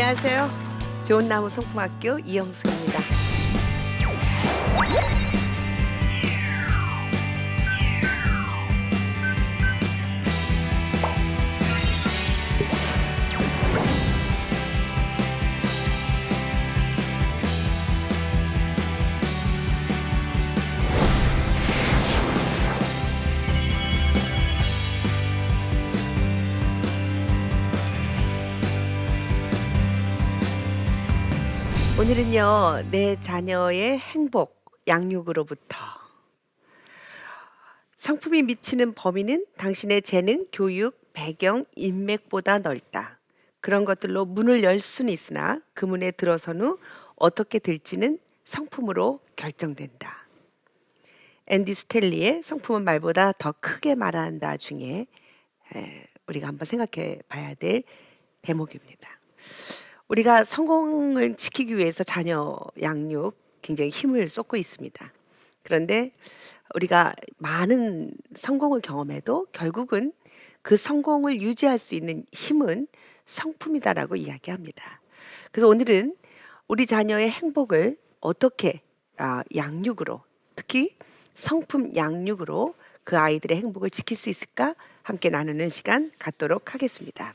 안녕하세요. 좋은 나무 성품학교 이영숙입니다. 오늘은요, 내 자녀의 행복, 양육으로부터. 성품이 미치는 범위는 당신의 재능, 교육, 배경, 인맥보다 넓다. 그런 것들로 문을 열 수는 있으나 그 문에 들어선 후 어떻게 될지는 성품으로 결정된다. 앤디 스텔리의 성품은 말보다 더 크게 말한다 중에 우리가 한번 생각해 봐야 될 대목입니다. 우리가 성공을 지키기 위해서 자녀 양육 굉장히 힘을 쏟고 있습니다. 그런데 우리가 많은 성공을 경험해도 결국은 그 성공을 유지할 수 있는 힘은 성품이다라고 이야기합니다. 그래서 오늘은 우리 자녀의 행복을 어떻게 양육으로, 특히 성품 양육으로 그 아이들의 행복을 지킬 수 있을까 함께 나누는 시간 갖도록 하겠습니다.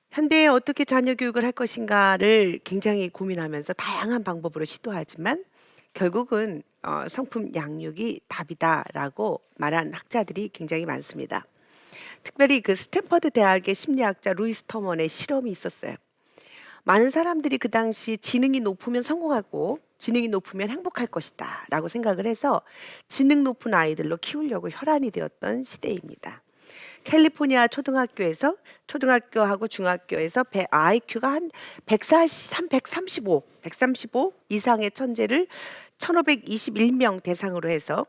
현대에 어떻게 자녀 교육을 할 것인가를 굉장히 고민하면서 다양한 방법으로 시도하지만 결국은 성품 양육이 답이다라고 말한 학자들이 굉장히 많습니다. 특별히 그 스탠퍼드 대학의 심리학자 루이스 터먼의 실험이 있었어요. 많은 사람들이 그 당시 지능이 높으면 성공하고 지능이 높으면 행복할 것이다 라고 생각을 해서 지능 높은 아이들로 키우려고 혈안이 되었던 시대입니다. 캘리포니아 초등학교에서 초등학교하고 중학교에서 IQ가 한 143, 135 이상의 천재를 1521명 대상으로 해서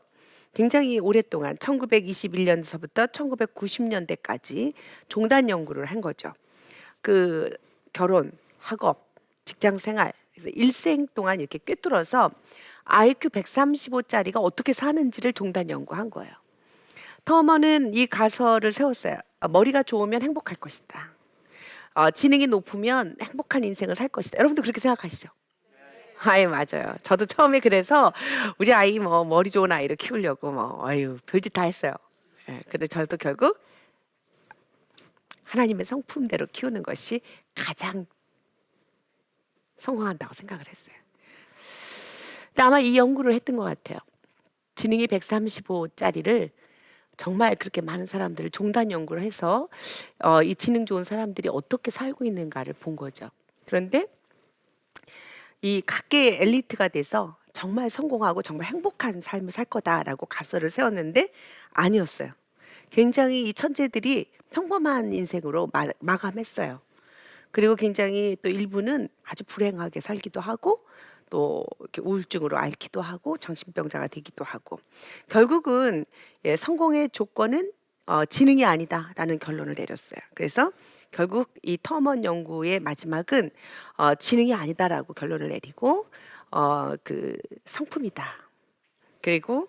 굉장히 오랫동안 1921년서부터 1990년대까지 종단 연구를 한 거죠. 그 결혼, 학업, 직장 생활, 그래서 일생 동안 이렇게 꿰뚫어서 IQ 135짜리가 어떻게 사는지를 종단 연구한 거예요. 터먼은 이 가설을 세웠어요. 머리가 좋으면 행복할 것이다. 지능이 높으면 행복한 인생을 살 것이다. 여러분도 그렇게 생각하시죠? 아예 맞아요. 저도 처음에 그래서 우리 아이 머리 좋은 아이를 키우려고 별짓 다 했어요. 근데 저도 결국 하나님의 성품대로 키우는 것이 가장 성공한다고 생각을 했어요. 근데 아마 이 연구를 했던 것 같아요. 지능이 135짜리를 정말 그렇게 많은 사람들을 종단 연구를 해서 이 지능 좋은 사람들이 어떻게 살고 있는가를 본 거죠. 그런데 이 각계의 엘리트가 돼서 정말 성공하고 정말 행복한 삶을 살 거다라고 가설을 세웠는데 아니었어요. 굉장히 이 천재들이 평범한 인생으로 마감했어요. 그리고 굉장히 또 일부는 아주 불행하게 살기도 하고 또 이렇게 우울증으로 앓기도 하고 정신병자가 되기도 하고 결국은 성공의 조건은 지능이 아니다라는 결론을 내렸어요. 그래서 결국 이 터먼 연구의 마지막은 지능이 아니다라고 결론을 내리고 그 성품이다. 그리고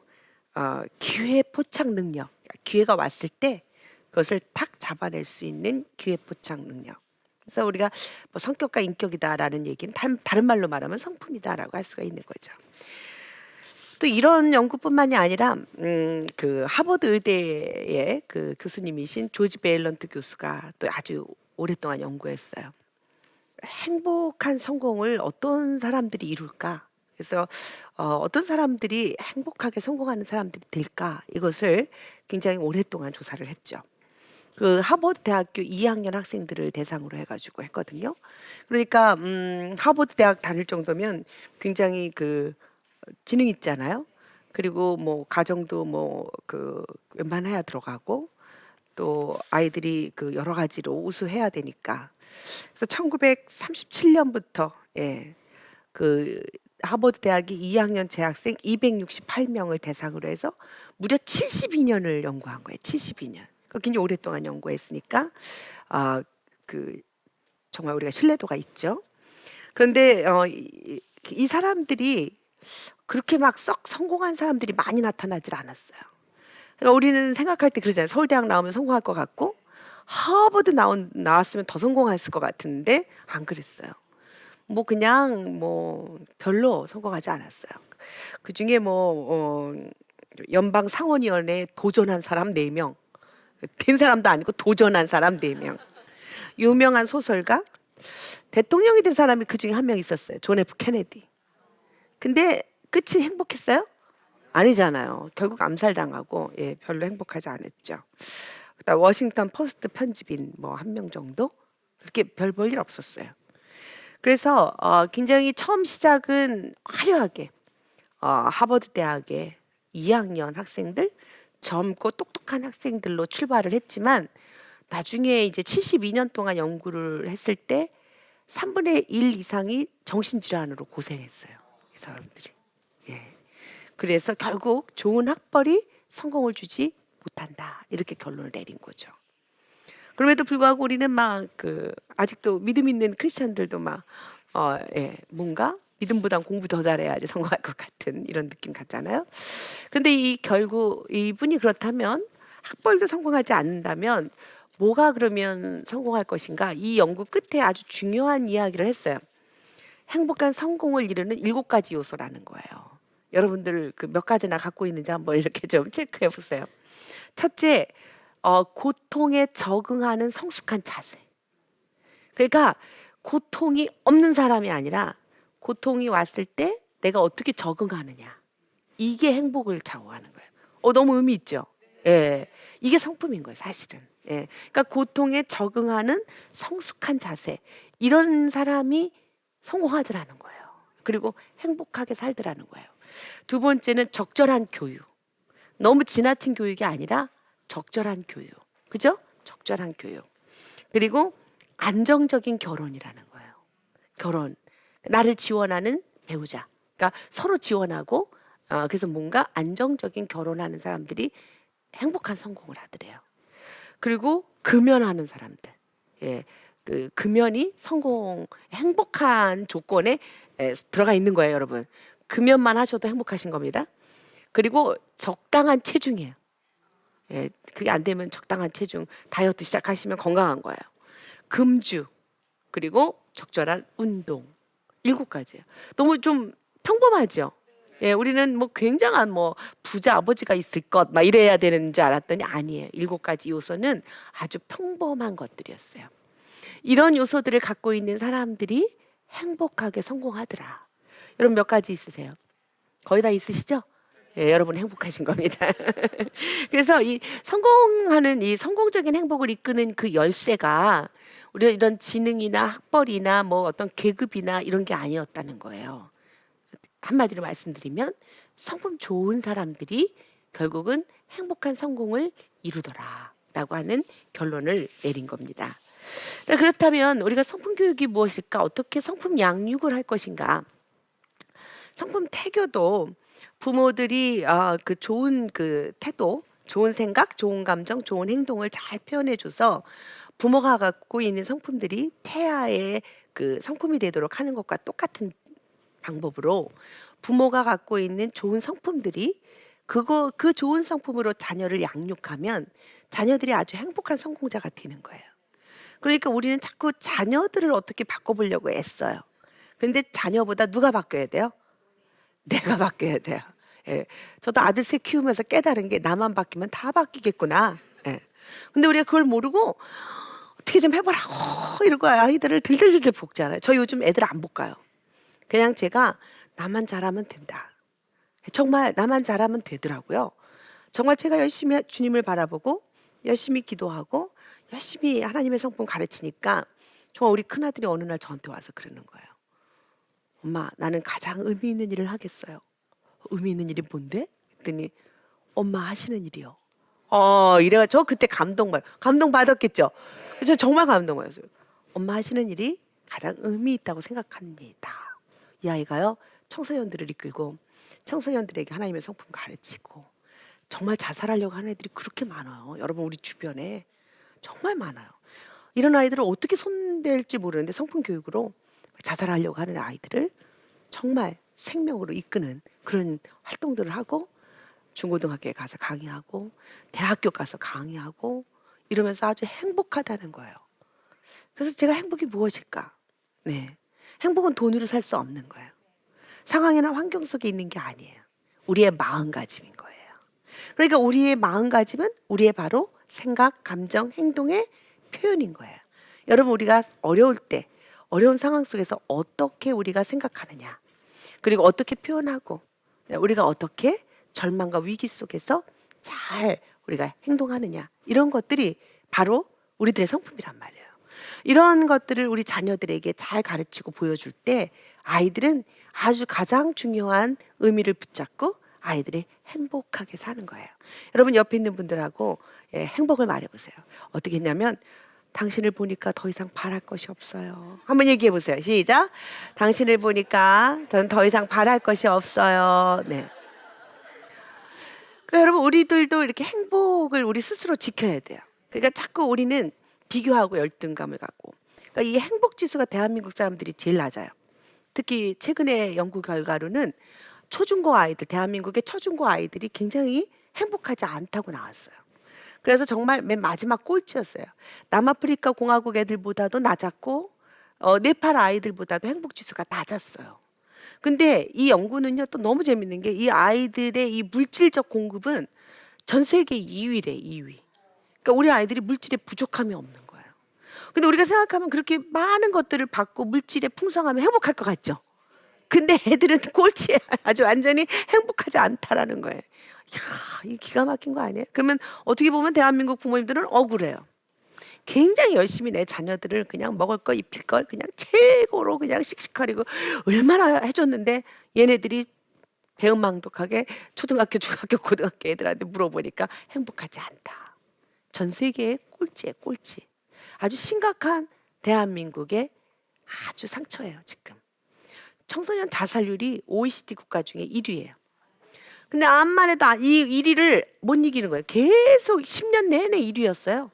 기회 포착 능력, 기회가 왔을 때 그것을 탁 잡아낼 수 있는 기회 포착 능력. 그래서 우리가 성격과 인격이다라는 얘기는 다른 말로 말하면 성품이다라고 할 수가 있는 거죠. 또 이런 연구뿐만이 아니라 그 하버드 의대의 그 교수님이신 조지 베일런트 교수가 또 아주 오랫동안 연구했어요. 행복한 성공을 어떤 사람들이 이룰까? 그래서 어떤 사람들이 행복하게 성공하는 사람들이 될까? 이것을 굉장히 오랫동안 조사를 했죠. 그 하버드 대학교 2학년 학생들을 대상으로 해가지고 했거든요. 그러니까 하버드 대학 다닐 정도면 굉장히 그 지능 있잖아요. 그리고 가정도 그 웬만해야 들어가고 또 아이들이 그 여러 가지로 우수해야 되니까. 그래서 1937년부터 그 하버드 대학이 2학년 재학생 268명을 대상으로 해서 무려 72년을 연구한 거예요. 72년. 굉장히 오랫동안 연구했으니까 그 정말 우리가 신뢰도가 있죠. 그런데 이 사람들이 그렇게 막 썩 성공한 사람들이 많이 나타나질 않았어요. 그러니까 우리는 생각할 때 그러잖아요. 서울대학 나오면 성공할 것 같고 하버드 나왔으면 더 성공했을 것 같은데 안 그랬어요. 뭐 그냥 뭐 별로 성공하지 않았어요. 그중에 뭐 연방 상원의원에 도전한 사람 4명, 된 사람도 아니고 도전한 사람 4명, 유명한 소설가, 대통령이 된 사람이 그중에 한 명 있었어요. 존 F 케네디. 근데 끝이 행복했어요? 아니잖아요. 결국 암살당하고 별로 행복하지 않았죠. 그다음 워싱턴 포스트 편집인 뭐 한 명 정도? 그렇게 별 볼 일 없었어요. 그래서 굉장히 처음 시작은 화려하게 하버드 대학의 2학년 학생들, 젊고 똑똑한 학생들로 출발을 했지만 나중에 이제 72년 동안 연구를 했을 때 3분의 1 이상이 정신질환으로 고생했어요. 이 사람들이. 예. 그래서 결국 좋은 학벌이 성공을 주지 못한다. 이렇게 결론을 내린 거죠. 그럼에도 불구하고 우리는 막 아직도 믿음 있는 크리스천들도 막 뭔가 믿음보단 공부 더 잘해야지 성공할 것 같은 이런 느낌 같잖아요. 근데 결국 이분이 그렇다면 학벌도 성공하지 않는다면 뭐가 그러면 성공할 것인가? 이 연구 끝에 아주 중요한 이야기를 했어요. 행복한 성공을 이루는 7가지 요소라는 거예요. 여러분들 몇 가지나 갖고 있는지 한번 이렇게 좀 체크해 보세요. 첫째, 고통에 적응하는 성숙한 자세. 그러니까 고통이 없는 사람이 아니라 고통이 왔을 때 내가 어떻게 적응하느냐. 이게 행복을 좌우하는 거예요. 너무 의미 있죠? 예. 이게 성품인 거예요, 사실은. 예. 그러니까 고통에 적응하는 성숙한 자세. 이런 사람이 성공하더라는 거예요. 그리고 행복하게 살더라는 거예요. 두 번째는 적절한 교육. 너무 지나친 교육이 아니라 적절한 교육. 그죠? 적절한 교육. 그리고 안정적인 결혼이라는 거예요. 결혼. 나를 지원하는 배우자. 그러니까 서로 지원하고 그래서 뭔가 안정적인 결혼하는 사람들이 행복한 성공을 하더래요. 그리고 금연하는 사람들. 예. 금연이 행복한 조건에 들어가 있는 거예요, 여러분. 금연만 하셔도 행복하신 겁니다. 그리고 적당한 체중이에요. 예, 그게 안 되면 적당한 체중, 다이어트 시작하시면 건강한 거예요. 금주, 그리고 적절한 운동. 7가지예요. 너무 좀 평범하죠? 예, 우리는 뭐 굉장한 뭐 부자 아버지가 있을 것, 막 이래야 되는 줄 알았더니 아니에요. 7가지 요소는 아주 평범한 것들이었어요. 이런 요소들을 갖고 있는 사람들이 행복하게 성공하더라. 여러분 몇 가지 있으세요? 거의 다 있으시죠? 예, 여러분 행복하신 겁니다. 그래서 이 성공적인 행복을 이끄는 그 열쇠가 우리가 이런 지능이나 학벌이나 뭐 어떤 계급이나 이런 게 아니었다는 거예요. 한마디로 말씀드리면 성품 좋은 사람들이 결국은 행복한 성공을 이루더라라고 하는 결론을 내린 겁니다. 자, 그렇다면 우리가 성품 교육이 무엇일까? 어떻게 성품 양육을 할 것인가? 성품 태교도 부모들이 좋은 태도, 좋은 생각, 좋은 감정, 좋은 행동을 잘 표현해줘서 부모가 갖고 있는 성품들이 태아의 성품이 되도록 하는 것과 똑같은 방법으로 부모가 갖고 있는 좋은 성품들이 그 좋은 성품으로 자녀를 양육하면 자녀들이 아주 행복한 성공자가 되는 거예요. 그러니까 우리는 자꾸 자녀들을 어떻게 바꿔보려고 애써요. 그런데 자녀보다 누가 바뀌어야 돼요? 내가 바뀌어야 돼요. 예. 저도 아들 셋 키우면서 깨달은 게 나만 바뀌면 다 바뀌겠구나. 예. 근데 우리가 그걸 모르고 어떻게 좀 해보라고 이러고 아이들을 들들들들 볶잖아요. 저 요즘 애들 안 볶아요. 그냥 제가 나만 잘하면 된다. 정말 나만 잘하면 되더라고요. 정말 제가 열심히 주님을 바라보고 열심히 기도하고 열심히 하나님의 성품 가르치니까 정말 우리 큰아들이 어느 날 저한테 와서 그러는 거예요. 엄마, 나는 가장 의미 있는 일을 하겠어요. 의미 있는 일이 뭔데? 그랬더니 엄마 하시는 일이요. 이래가 저 그때 감동받았겠죠. 저 정말 감동받았어요. 엄마 하시는 일이 가장 의미 있다고 생각합니다. 이 아이가요, 청소년들을 이끌고 청소년들에게 하나님의 성품 가르치고 정말 자살하려고 하는 애들이 그렇게 많아요. 여러분 우리 주변에 정말 많아요. 이런 아이들을 어떻게 손댈지 모르는데 성품 교육으로 자살하려고 하는 아이들을 정말 생명으로 이끄는 그런 활동들을 하고 중고등학교에 가서 강의하고 대학교 가서 강의하고 이러면서 아주 행복하다는 거예요. 그래서 제가 행복이 무엇일까? 네. 행복은 돈으로 살 수 없는 거예요. 상황이나 환경 속에 있는 게 아니에요. 우리의 마음가짐인 거예요. 그러니까 우리의 마음가짐은 우리의 바로 생각, 감정, 행동의 표현인 거예요. 여러분, 우리가 어려울 때, 어려운 상황 속에서 어떻게 우리가 생각하느냐, 그리고 어떻게 표현하고, 우리가 어떻게 절망과 위기 속에서 잘 우리가 행동하느냐, 이런 것들이 바로 우리들의 성품이란 말이에요. 이런 것들을 우리 자녀들에게 잘 가르치고 보여줄 때 아이들은 아주 가장 중요한 의미를 붙잡고 아이들이 행복하게 사는 거예요. 여러분, 옆에 있는 분들하고 행복을 말해보세요. 어떻게 했냐면, 당신을 보니까 더 이상 바랄 것이 없어요. 한번 얘기해 보세요. 시작. 당신을 보니까 전 더 이상 바랄 것이 없어요. 네. 그러니까 여러분, 우리들도 이렇게 행복을 우리 스스로 지켜야 돼요. 그러니까 자꾸 우리는 비교하고 열등감을 갖고, 그러니까 이 행복 지수가 대한민국 사람들이 제일 낮아요. 특히 최근에 연구 결과로는 초중고 아이들, 대한민국의 초중고 아이들이 굉장히 행복하지 않다고 나왔어요. 그래서 정말 맨 마지막 꼴찌였어요. 남아프리카 공화국 애들보다도 낮았고, 네팔 아이들보다도 행복 지수가 낮았어요. 근데 이 연구는요, 또 너무 재밌는 게 이 아이들의 이 물질적 공급은 전 세계 2위래, 2위. 그러니까 우리 아이들이 물질에 부족함이 없는 거예요. 근데 우리가 생각하면 그렇게 많은 것들을 받고 물질에 풍성하면 행복할 것 같죠? 근데 애들은 꼴찌에 아주 완전히 행복하지 않다라는 거예요. 이야, 이 기가 막힌 거 아니에요? 그러면 어떻게 보면 대한민국 부모님들은 억울해요. 굉장히 열심히 내 자녀들을 그냥 먹을 거 입힐 걸 그냥 최고로 그냥 씩씩거리고 얼마나 해줬는데 얘네들이 배은망덕하게 초등학교, 중학교, 고등학교 애들한테 물어보니까 행복하지 않다. 전 세계의 꼴찌에 꼴찌. 아주 심각한 대한민국의 아주 상처예요, 지금. 청소년 자살률이 OECD 국가 중에 1위예요. 근데 암만 해도 이 1위를 못 이기는 거예요. 계속 10년 내내 1위였어요.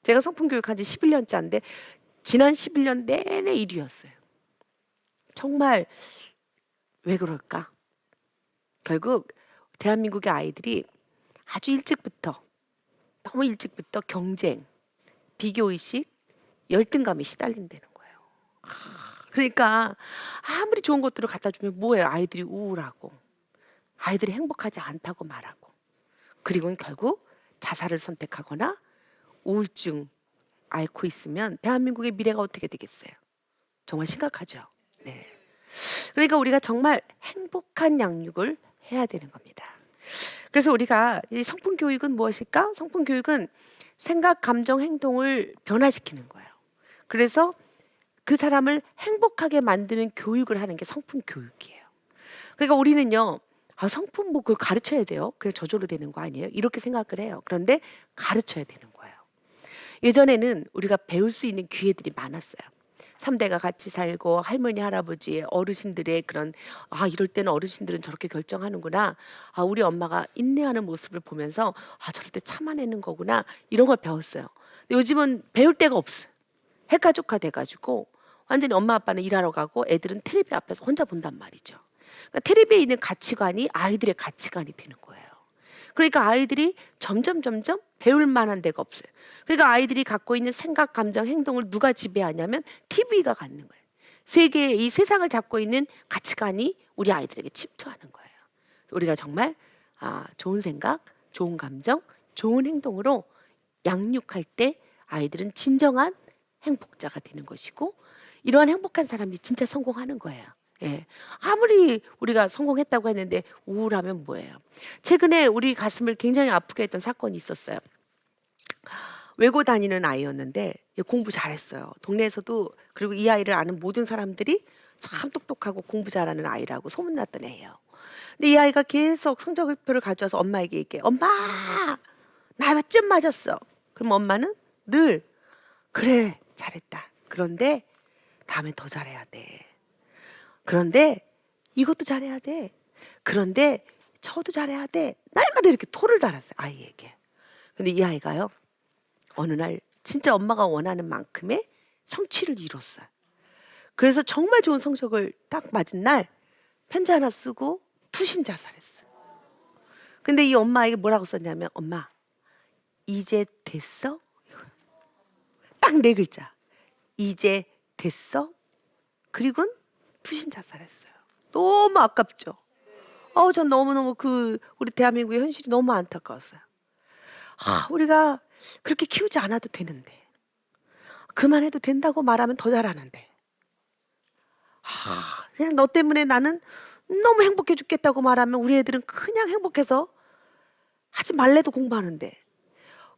제가 성품 교육한 지 11년째인데 지난 11년 내내 1위였어요. 정말 왜 그럴까? 결국 대한민국의 아이들이 아주 일찍부터, 너무 일찍부터 경쟁, 비교의식, 열등감에 시달린다는 거예요. 그러니까 아무리 좋은 것들을 갖다 주면 뭐예요? 아이들이 우울하고 아이들이 행복하지 않다고 말하고, 그리고는 결국 자살을 선택하거나 우울증 앓고 있으면 대한민국의 미래가 어떻게 되겠어요? 정말 심각하죠. 네. 그러니까 우리가 정말 행복한 양육을 해야 되는 겁니다. 그래서 우리가 이 성품 교육은 무엇일까? 성품 교육은 생각, 감정, 행동을 변화시키는 거예요. 그래서 그 사람을 행복하게 만드는 교육을 하는 게 성품 교육이에요. 그러니까 우리는요, 성품 뭐 그걸 가르쳐야 돼요. 그게 저절로 되는 거 아니에요? 이렇게 생각을 해요. 그런데 가르쳐야 되는 거예요. 예전에는 우리가 배울 수 있는 기회들이 많았어요. 3대가 같이 살고 할머니, 할아버지, 어르신들의 그런, 이럴 때는 어르신들은 저렇게 결정하는구나. 우리 엄마가 인내하는 모습을 보면서 저럴 때 참아내는 거구나. 이런 걸 배웠어요. 근데 요즘은 배울 데가 없어요. 핵가족화 돼가지고 완전히 엄마 아빠는 일하러 가고 애들은 텔레비 앞에서 혼자 본단 말이죠. 그러니까 텔레비에 있는 가치관이 아이들의 가치관이 되는 거예요. 그러니까 아이들이 점점 배울 만한 데가 없어요. 그러니까 아이들이 갖고 있는 생각, 감정, 행동을 누가 지배하냐면 TV가 갖는 거예요. 이 세상을 잡고 있는 가치관이 우리 아이들에게 침투하는 거예요. 우리가 정말 좋은 생각, 좋은 감정, 좋은 행동으로 양육할 때 아이들은 진정한 행복자가 되는 것이고, 이러한 행복한 사람이 진짜 성공하는 거예요. 예. 아무리 우리가 성공했다고 했는데 우울하면 뭐예요? 최근에 우리 가슴을 굉장히 아프게 했던 사건이 있었어요. 외고 다니는 아이였는데 공부 잘했어요. 동네에서도, 그리고 이 아이를 아는 모든 사람들이 참 똑똑하고 공부 잘하는 아이라고 소문났던 애예요. 근데 이 아이가 계속 성적표를 가져와서 엄마에게 얘기해. 엄마, 나 몇 점 맞았어. 그럼 엄마는 늘 그래, 잘했다. 그런데 다음에 더 잘해야 돼. 그런데 이것도 잘해야 돼. 그런데 저도 잘해야 돼. 날마다 이렇게 토를 달았어요, 아이에게. 근데 이 아이가요, 어느 날 진짜 엄마가 원하는 만큼의 성취를 이뤘어요. 그래서 정말 좋은 성적을 딱 맞은 날 편지 하나 쓰고 투신 자살했어요. 근데 이 엄마에게 뭐라고 썼냐면, 엄마, 이제 됐어? 이거예요. 딱 네 글자. 이제 됐어? 그리고는 투신 자살했어요. 너무 아깝죠. 전 너무너무 우리 대한민국의 현실이 너무 안타까웠어요. 우리가 그렇게 키우지 않아도 되는데, 그만해도 된다고 말하면 더 잘하는데, 그냥 너 때문에 나는 너무 행복해 죽겠다고 말하면 우리 애들은 그냥 행복해서 하지 말래도 공부하는데,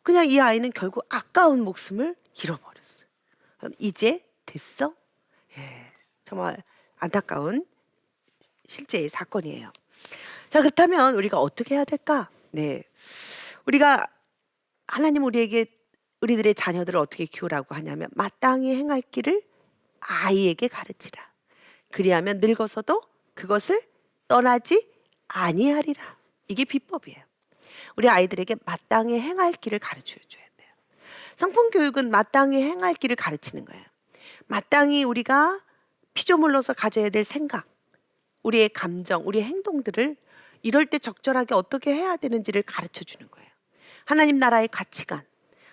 그냥 이 아이는 결국 아까운 목숨을 잃어버렸어요. 이제 됐어? 예, 정말 안타까운 실제의 사건이에요. 자, 그렇다면 우리가 어떻게 해야 될까? 네, 우리가 하나님 우리들의 자녀들을 어떻게 키우라고 하냐면 마땅히 행할 길을 아이에게 가르치라. 그리하면 늙어서도 그것을 떠나지 아니하리라. 이게 비법이에요. 우리 아이들에게 마땅히 행할 길을 가르쳐 줘야 돼요. 성품 교육은 마땅히 행할 길을 가르치는 거예요. 마땅히 우리가 피조물로서 가져야 될 생각, 우리의 감정, 우리의 행동들을 이럴 때 적절하게 어떻게 해야 되는지를 가르쳐 주는 거예요. 하나님 나라의 가치관,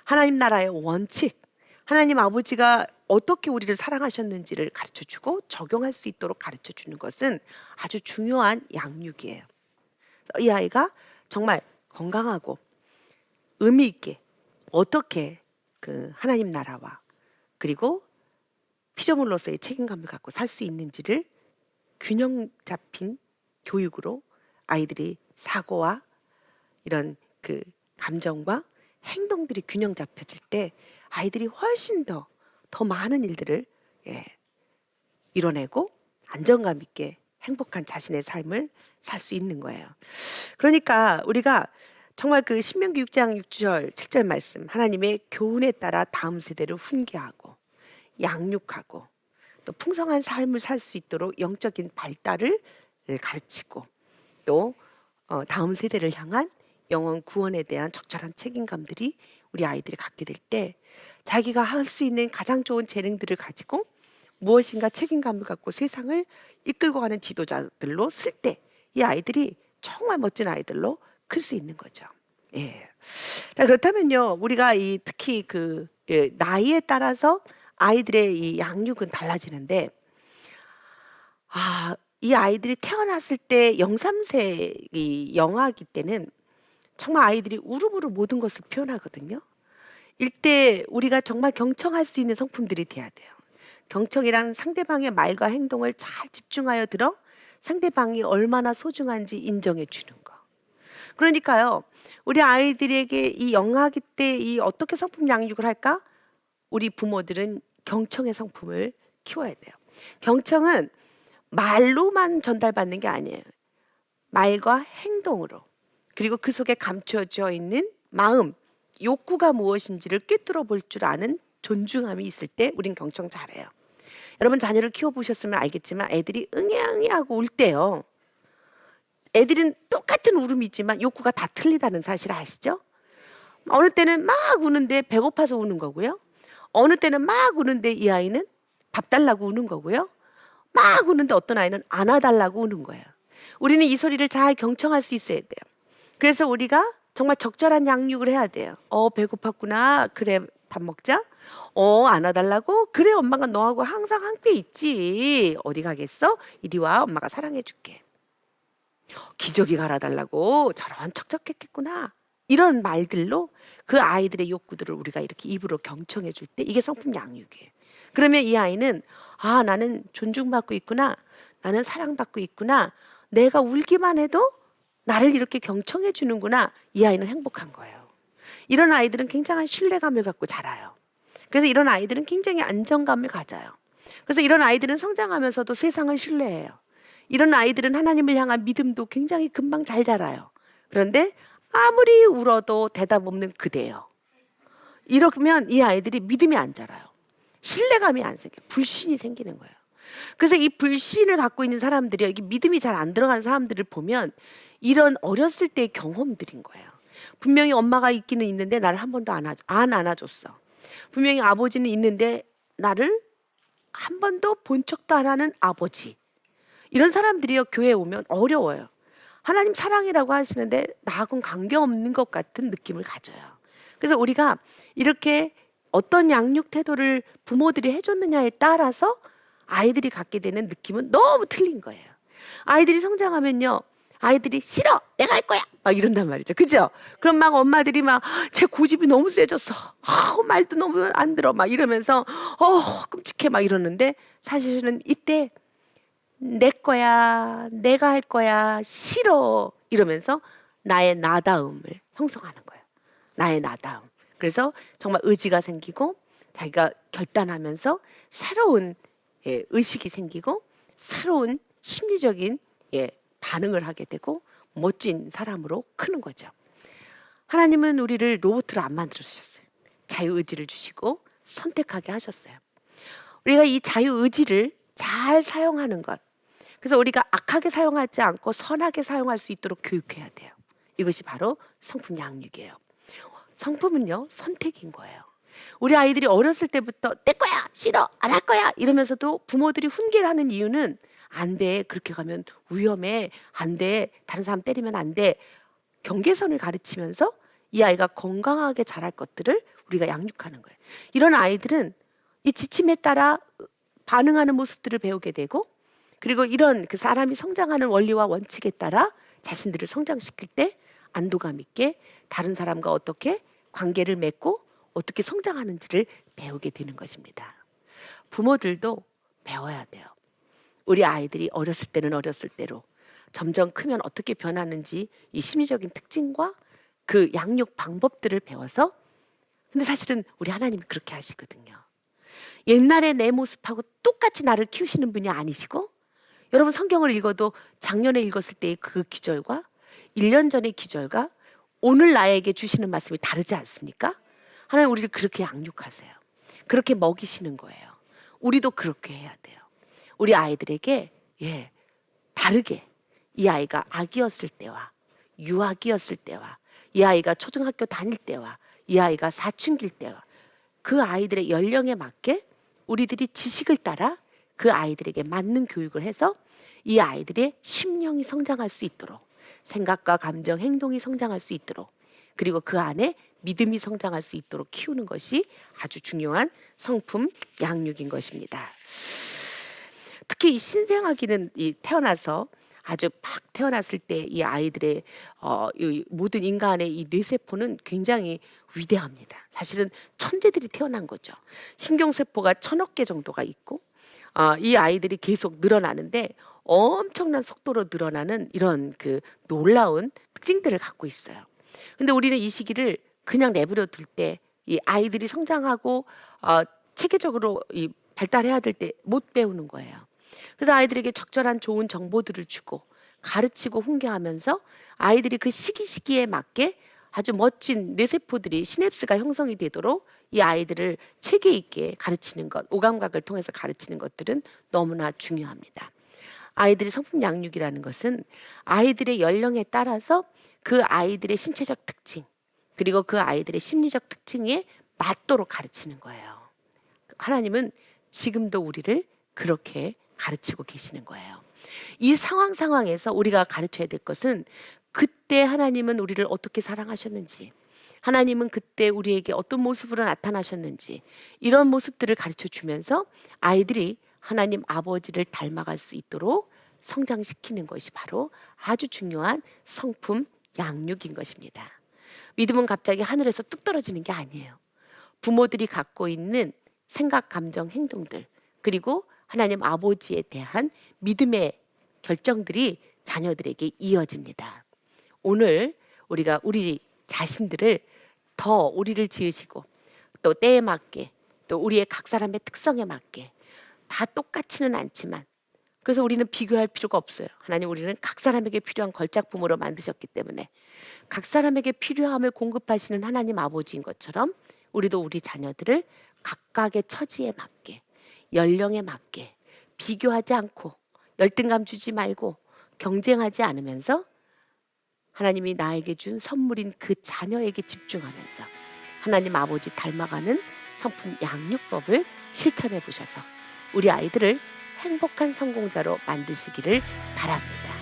하나님 나라의 원칙, 하나님 아버지가 어떻게 우리를 사랑하셨는지를 가르쳐 주고 적용할 수 있도록 가르쳐 주는 것은 아주 중요한 양육이에요. 이 아이가 정말 건강하고 의미 있게 어떻게 하나님 나라와 그리고 피조물로서의 책임감을 갖고 살 수 있는지를 균형 잡힌 교육으로 아이들이 사고와 이런 감정과 행동들이 균형 잡혀질 때 아이들이 훨씬 더 많은 일들을 이뤄내고 안정감 있게 행복한 자신의 삶을 살 수 있는 거예요. 그러니까 우리가 정말 신명기 6장 6절 7절 말씀, 하나님의 교훈에 따라 다음 세대를 훈계하고 양육하고 또 풍성한 삶을 살 수 있도록 영적인 발달을 가르치고 또 다음 세대를 향한 영혼 구원에 대한 적절한 책임감들이 우리 아이들이 갖게 될 때 자기가 할 수 있는 가장 좋은 재능들을 가지고 무엇인가 책임감을 갖고 세상을 이끌고 가는 지도자들로 쓸 때 이 아이들이 정말 멋진 아이들로 클 수 있는 거죠. 예. 자, 그렇다면요, 우리가 특히 나이에 따라서 아이들의 이 양육은 달라지는데, 이 아이들이 태어났을 때 0, 3세 이 영아기 때는 정말 아이들이 울음으로 모든 것을 표현하거든요. 이때 우리가 정말 경청할 수 있는 성품들이 돼야 돼요. 경청이란 상대방의 말과 행동을 잘 집중하여 들어 상대방이 얼마나 소중한지 인정해 주는 거. 그러니까요, 우리 아이들에게 이 영아기 때 어떻게 성품 양육을 할까? 우리 부모들은 경청의 성품을 키워야 돼요. 경청은 말로만 전달받는 게 아니에요. 말과 행동으로, 그리고 그 속에 감춰져 있는 마음, 욕구가 무엇인지를 꿰뚫어 볼 줄 아는 존중함이 있을 때 우린 경청 잘해요. 여러분 자녀를 키워보셨으면 알겠지만 애들이 응애응애하고 울 때요, 애들은 똑같은 울음이지만 욕구가 다 틀리다는 사실 아시죠? 어느 때는 막 우는데 배고파서 우는 거고요, 어느 때는 막 우는데 이 아이는 밥 달라고 우는 거고요, 막 우는데 어떤 아이는 안아달라고 우는 거예요. 우리는 이 소리를 잘 경청할 수 있어야 돼요. 그래서 우리가 정말 적절한 양육을 해야 돼요. 배고팠구나. 그래, 밥 먹자. 안아달라고? 그래, 엄마가 너하고 항상 함께 있지. 어디 가겠어? 이리 와, 엄마가 사랑해 줄게. 기저귀 갈아달라고? 저런 척척했겠구나. 이런 말들로 그 아이들의 욕구들을 우리가 이렇게 입으로 경청해 줄 때 이게 성품 양육이에요. 그러면 이 아이는 나는 존중받고 있구나, 나는 사랑받고 있구나, 내가 울기만 해도 나를 이렇게 경청해 주는구나, 이 아이는 행복한 거예요. 이런 아이들은 굉장한 신뢰감을 갖고 자라요. 그래서 이런 아이들은 굉장히 안정감을 가져요. 그래서 이런 아이들은 성장하면서도 세상을 신뢰해요. 이런 아이들은 하나님을 향한 믿음도 굉장히 금방 잘 자라요. 그런데 아무리 울어도 대답 없는 그대요. 이러면 이 아이들이 믿음이 안 자라요. 신뢰감이 안 생겨요. 불신이 생기는 거예요. 그래서 이 불신을 갖고 있는 사람들이, 이게 믿음이 잘 안 들어가는 사람들을 보면 이런 어렸을 때의 경험들인 거예요. 분명히 엄마가 있기는 있는데 나를 한 번도 안 안아줬어. 분명히 아버지는 있는데 나를 한 번도 본 척도 안 하는 아버지. 이런 사람들이요, 교회에 오면 어려워요. 하나님 사랑이라고 하시는데 나하고는 관계없는 것 같은 느낌을 가져요. 그래서 우리가 이렇게 어떤 양육 태도를 부모들이 해줬느냐에 따라서 아이들이 갖게 되는 느낌은 너무 틀린 거예요. 아이들이 성장하면요, 아이들이 싫어, 내가 할 거야, 막 이런단 말이죠. 그죠? 그럼 막 엄마들이 막 제 고집이 너무 세졌어, 말도 너무 안 들어, 막 이러면서 끔찍해, 막 이러는데, 사실은 이때 내 거야, 내가 할 거야, 싫어, 이러면서 나의 나다움을 형성하는 거예요. 나의 나다움. 그래서 정말 의지가 생기고 자기가 결단하면서 새로운 의식이 생기고 새로운 심리적인 반응을 하게 되고 멋진 사람으로 크는 거죠. 하나님은 우리를 로봇으로 안 만들어 주셨어요. 자유의지를 주시고 선택하게 하셨어요. 우리가 이 자유의지를 잘 사용하는 것, 그래서 우리가 악하게 사용하지 않고 선하게 사용할 수 있도록 교육해야 돼요. 이것이 바로 성품 양육이에요. 성품은요, 선택인 거예요. 우리 아이들이 어렸을 때부터 내 거야, 싫어, 안 할 거야 이러면서도 부모들이 훈계를 하는 이유는 안 돼, 그렇게 가면 위험해, 안 돼, 다른 사람 때리면 안 돼, 경계선을 가르치면서 이 아이가 건강하게 자랄 것들을 우리가 양육하는 거예요. 이런 아이들은 이 지침에 따라 반응하는 모습들을 배우게 되고, 그리고 이런 그 사람이 성장하는 원리와 원칙에 따라 자신들을 성장시킬 때 안도감 있게 다른 사람과 어떻게 관계를 맺고 어떻게 성장하는지를 배우게 되는 것입니다. 부모들도 배워야 돼요. 우리 아이들이 어렸을 때는 어렸을 대로, 점점 크면 어떻게 변하는지 이 심리적인 특징과 그 양육 방법들을 배워서, 근데 사실은 우리 하나님이 그렇게 하시거든요. 옛날에 내 모습하고 똑같이 나를 키우시는 분이 아니시고, 여러분 성경을 읽어도 작년에 읽었을 때의 그 기절과 1년 전의 기절과 오늘 나에게 주시는 말씀이 다르지 않습니까? 하나님 우리를 그렇게 양육하세요. 그렇게 먹이시는 거예요. 우리도 그렇게 해야 돼요. 우리 아이들에게 다르게, 이 아이가 아기였을 때와 유아기였을 때와 이 아이가 초등학교 다닐 때와 이 아이가 사춘기일 때와 그 아이들의 연령에 맞게 우리들이 지식을 따라 그 아이들에게 맞는 교육을 해서 이 아이들의 심령이 성장할 수 있도록, 생각과 감정, 행동이 성장할 수 있도록, 그리고 그 안에 믿음이 성장할 수 있도록 키우는 것이 아주 중요한 성품 양육인 것입니다. 특히 이 신생아기는 태어나서 아주 막 태어났을 때 이 아이들의 이 모든 인간의 이 뇌세포는 굉장히 위대합니다. 사실은 천재들이 태어난 거죠. 신경세포가 1000억 개 정도가 있고 이 아이들이 계속 늘어나는데 엄청난 속도로 늘어나는 이런 그 놀라운 특징들을 갖고 있어요. 근데 우리는 이 시기를 그냥 내버려 둘 때 이 아이들이 성장하고 체계적으로 이 발달해야 될 때 못 배우는 거예요. 그래서 아이들에게 적절한 좋은 정보들을 주고 가르치고 훈계하면서 아이들이 그 시기에 맞게 아주 멋진 뇌세포들이 시냅스가 형성이 되도록 이 아이들을 체계 있게 가르치는 것, 오감각을 통해서 가르치는 것들은 너무나 중요합니다. 아이들의 성품 양육이라는 것은 아이들의 연령에 따라서 그 아이들의 신체적 특징, 그리고 그 아이들의 심리적 특징에 맞도록 가르치는 거예요. 하나님은 지금도 우리를 그렇게 가르치고 계시는 거예요. 이 상황에서 우리가 가르쳐야 될 것은 그때 하나님은 우리를 어떻게 사랑하셨는지, 하나님은 그때 우리에게 어떤 모습으로 나타나셨는지, 이런 모습들을 가르쳐 주면서 아이들이 하나님 아버지를 닮아갈 수 있도록 성장시키는 것이 바로 아주 중요한 성품 양육인 것입니다. 믿음은 갑자기 하늘에서 뚝 떨어지는 게 아니에요. 부모들이 갖고 있는 생각, 감정, 행동들, 그리고 하나님 아버지에 대한 믿음의 결정들이 자녀들에게 이어집니다. 오늘 우리가 우리 자신들을 더 우리를 지으시고 또 때에 맞게 또 우리의 각 사람의 특성에 맞게 다 똑같지는 않지만, 그래서 우리는 비교할 필요가 없어요. 하나님 우리는 각 사람에게 필요한 걸작 부모로 만드셨기 때문에 각 사람에게 필요함을 공급하시는 하나님 아버지인 것처럼 우리도 우리 자녀들을 각각의 처지에 맞게, 연령에 맞게 비교하지 않고 열등감 주지 말고 경쟁하지 않으면서 하나님이 나에게 준 선물인 그 자녀에게 집중하면서 하나님 아버지 닮아가는 성품 양육법을 실천해 보셔서 우리 아이들을 행복한 성공자로 만드시기를 바랍니다.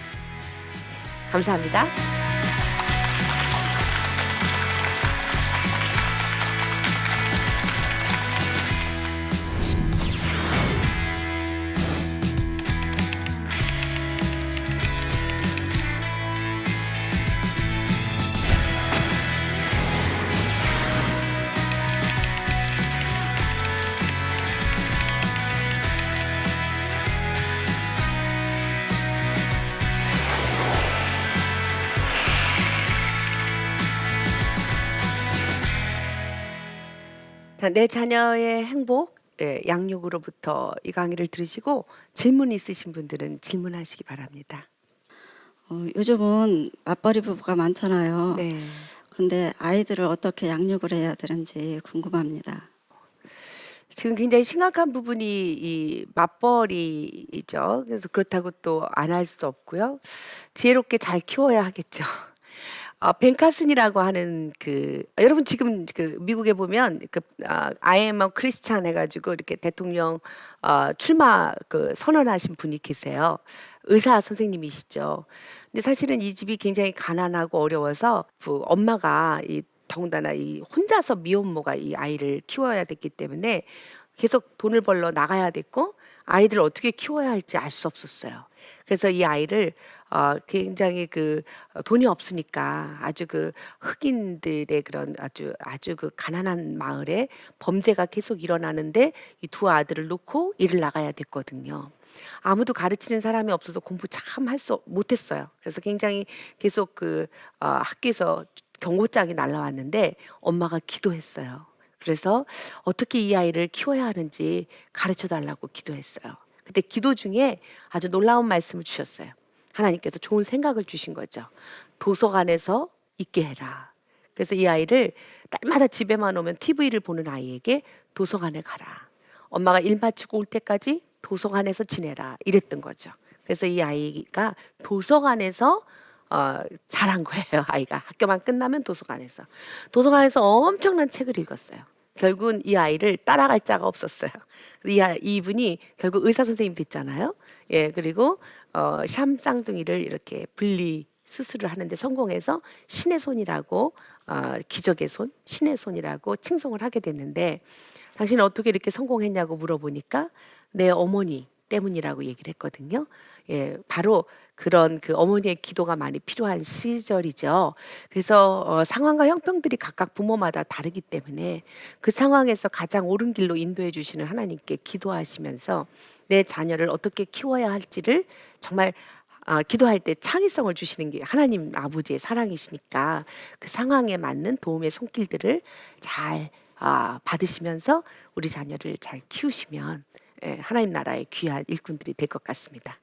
감사합니다. 자, 내 자녀의 행복, 예, 양육으로부터 이 강의를 들으시고 질문 있으신 분들은 질문하시기 바랍니다. 요즘은 맞벌이 부부가 많잖아요. 네. 근데 아이들을 어떻게 양육을 해야 되는지 궁금합니다. 지금 굉장히 심각한 부분이 이 맞벌이죠. 그래서 그렇다고 또 안 할 수 없고요. 지혜롭게 잘 키워야 하겠죠. 벤 카슨이라고 하는 여러분 지금 미국에 보면 I am a Christian 해 가지고 이렇게 대통령 출마 선언하신 분이 계세요. 의사 선생님이시죠. 근데 사실은 이 집이 굉장히 가난하고 어려워서 엄마가 더군다나 이 혼자서 미혼모가 이 아이를 키워야 됐기 때문에 계속 돈을 벌러 나가야 됐고 아이들을 어떻게 키워야 할지 알 수 없었어요. 그래서 이 아이를 굉장히 돈이 없으니까 아주 흑인들의 그런 아주 가난한 마을에 범죄가 계속 일어나는데 이 두 아들을 놓고 일을 나가야 됐거든요. 아무도 가르치는 사람이 없어서 공부 참 못했어요. 그래서 굉장히 계속 학교에서 경고장이 날라왔는데 엄마가 기도했어요. 그래서 어떻게 이 아이를 키워야 하는지 가르쳐 달라고 기도했어요. 그때 기도 중에 아주 놀라운 말씀을 주셨어요. 하나님께서 좋은 생각을 주신 거죠. 도서관에서 있게 해라. 그래서 이 아이를 날마다 집에만 오면 TV를 보는 아이에게 도서관에 가라. 엄마가 일 마치고 올 때까지 도서관에서 지내라. 이랬던 거죠. 그래서 이 아이가 도서관에서 자란 거예요. 아이가 학교만 끝나면 도서관에서 엄청난 책을 읽었어요. 결국은 이 아이를 따라갈 자가 없었어요. 이분이 결국 의사 선생님 됐잖아요. 예, 그리고 샴 쌍둥이를 이렇게 분리 수술을 하는데 성공해서 신의 손이라고 기적의 손, 신의 손이라고 칭송을 하게 됐는데 당신은 어떻게 이렇게 성공했냐고 물어보니까 내 어머니 때문이라고 얘기를 했거든요. 예, 바로 그런 어머니의 기도가 많이 필요한 시절이죠. 그래서 상황과 형편들이 각각 부모마다 다르기 때문에 그 상황에서 가장 옳은 길로 인도해 주시는 하나님께 기도하시면서 내 자녀를 어떻게 키워야 할지를 정말 기도할 때 창의성을 주시는 게 하나님 아버지의 사랑이시니까 그 상황에 맞는 도움의 손길들을 잘 받으시면서 우리 자녀를 잘 키우시면 하나님 나라의 귀한 일꾼들이 될 것 같습니다.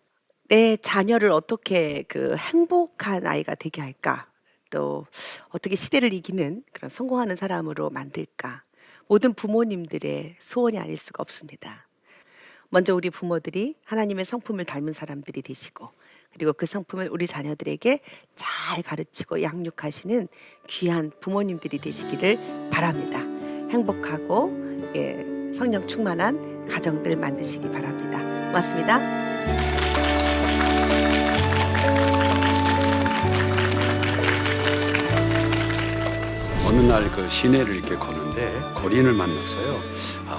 내 자녀를 어떻게 행복한 아이가 되게 할까? 또 어떻게 시대를 이기는 그런 성공하는 사람으로 만들까? 모든 부모님들의 소원이 아닐 수가 없습니다. 먼저 우리 부모들이 하나님의 성품을 닮은 사람들이 되시고 그리고 그 성품을 우리 자녀들에게 잘 가르치고 양육하시는 귀한 부모님들이 되시기를 바랍니다. 행복하고 성령 충만한 가정들 만드시기 바랍니다. 고맙습니다. 어느 날 시내를 이렇게 거는데 거리인을 만났어요.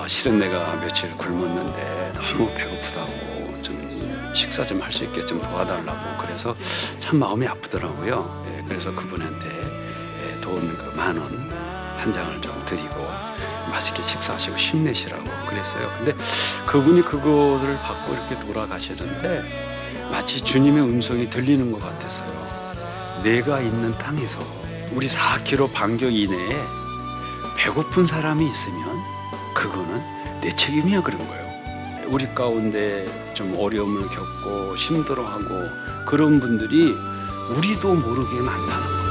실은 내가 며칠 굶었는데 너무 배고프다고 좀 식사 좀 할 수 있게 좀 도와달라고 그래서 참 마음이 아프더라고요. 그래서 그분한테 돈 10,000원 한 장을 좀 드리고 맛있게 식사하시고 힘내시라고 그랬어요. 근데 그분이 그것을 받고 이렇게 돌아가시는데 마치 주님의 음성이 들리는 것 같았어요. 내가 있는 땅에서 우리 4km 반경 이내에 배고픈 사람이 있으면 그거는 내 책임이야 그런 거예요. 우리 가운데 좀 어려움을 겪고 힘들어하고 그런 분들이 우리도 모르게 만나는 거예요.